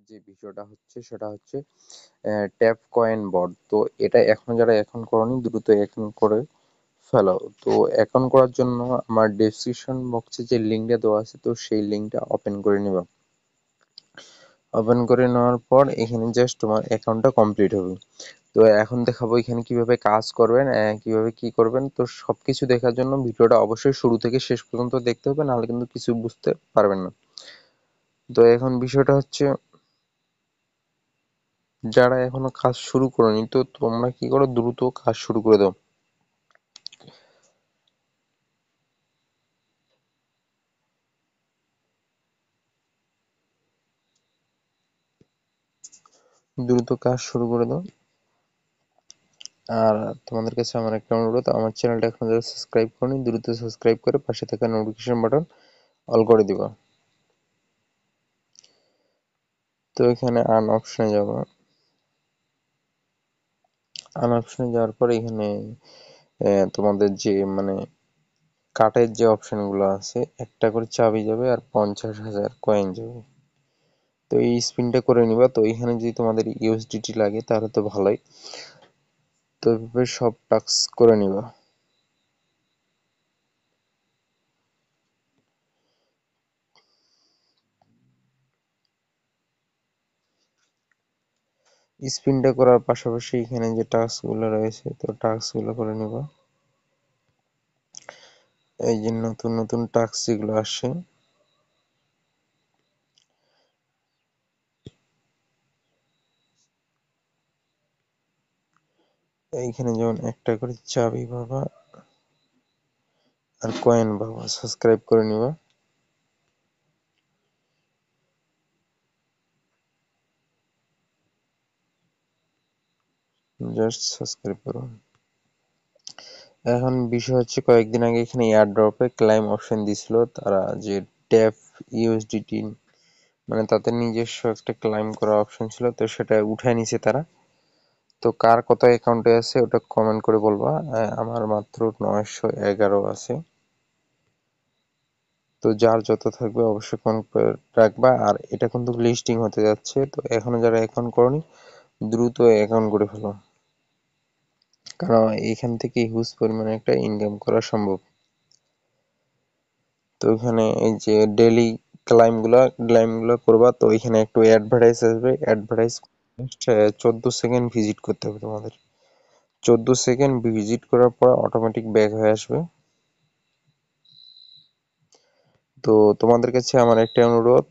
যে বিষয়টা হচ্ছে সেটা হচ্ছে ট্যাপ কয়েন বট। তো এটা যারা এখন করনি দ্রুত এখন করে ফেলো। তো এখন করার জন্য আমার ডেসক্রিপশন বক্সে যে লিঙ্কটা দেওয়া আছে তো সেই লিঙ্কটা ওপেন করে নিবা। ওপেন করে নেওয়ার পর এখানে জাস্ট তোমার অ্যাকাউন্টটা কমপ্লিট হবে। তো এখন দেখাবো এখানে কিভাবে কাজ করবেন, কিভাবে কি করবেন। তো সবকিছু দেখার জন্য ভিডিওটা অবশ্যই শুরু থেকে শেষ পর্যন্ত দেখতে হবে, নাহলে কিন্তু কিছু বুঝতে পারবেন না। তো এখন বিষয়টা হচ্ছে যারা এখনো কাজ শুরু করেনি তো তোমরা কি করো, দ্রুত কাজ শুরু করে দাও। দ্রুত কাজ শুরু করে দাও। আর তোমাদের কাছে আমার একটা অনুরোধ, আমার চ্যানেলটা এখন যারা সাবস্ক্রাইব করনি দ্রুত সাবস্ক্রাইব করে পাশে থাকা নোটিফিকেশন বাটন অল করে দিবা। তো এখানে আন অপশনে যাবো। আন অপশনে যাওয়ার পর এখানে তোমাদের যে মানে কার্ডের যে অপশনগুলো আছে, একটা করে চাবি যাবে আর 50,000 কয়েন যাবে। তো এই স্পিনটা করে নিবা। তো এখানে যদি তোমাদের ইউএসডিটি লাগে তাহলে তো ভালোই। তো এভাবে সব টাস্ক করে নিবা। স্পিনটা করার পাশাপাশি এখানে যে টাস্কগুলো রয়েছে তো টাস্কগুলো করে নিবা। এই যে নতুন নতুন টাস্ক যেগুলো আসে এইখানে যেমন একটা করে চাবি পাবা আর কয়েন পাবা, সাবস্ক্রাইব করে নিবা। জাস্ট সাবস্ক্রাইব করো। এখন বিষয় হচ্ছে কয়েকদিন আগে এখানে এয়ারড্রপে ক্লাইম অপশন দিছিল তারা, যে ট্যাপ ইউএসডিটি মানে তাদের নিজস্ব একটা ক্লাইম করা অপশন ছিল, তো সেটা উঠায় নিছে তারা। তো কার কত অ্যাকাউন্টে আছে ওটা কমেন্ট করে বলবা। আমার মাত্র 911 আছে। তো যার যত থাকবে অবশ্যই কমেন্ট করে রাখবা। আর এটা কিন্তু লিস্টিং হতে যাচ্ছে, তো এখনো যারা অ্যাকাউন্ট করনি দ্রুত অ্যাকাউন্ট করে ফেলো, কারণ এইখান থেকে হিউজ পরিমাণে একটা ইনকাম করা সম্ভব। তো এখানে এই যে ডেইলি ক্লাইমগুলো করবা, তো এখানে একটু অ্যাডভার্টাইজ আসবে। অ্যাডভার্টাইজ 14 সেকেন্ড ভিজিট করতে হবে তোমাদের। 14 সেকেন্ড ভিজিট করার পর অটোমেটিক ব্যাক হয়ে আসবে। তো তোমাদের কাছে আমার একটা অনুরোধ,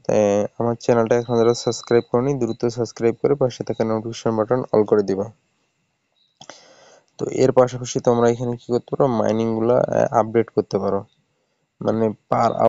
আমার চ্যানেলটা এখন যারা সাবস্ক্রাইব করনি দ্রুত সাবস্ক্রাইব করে পাশে থাকা নোটিফিকেশন বাটন অল করে দিবা। তো এর পাশাপাশি তোমরা এখানে কি করতে পারো, মাইনিং গুলা আপডেট করতে পারো, মানে পার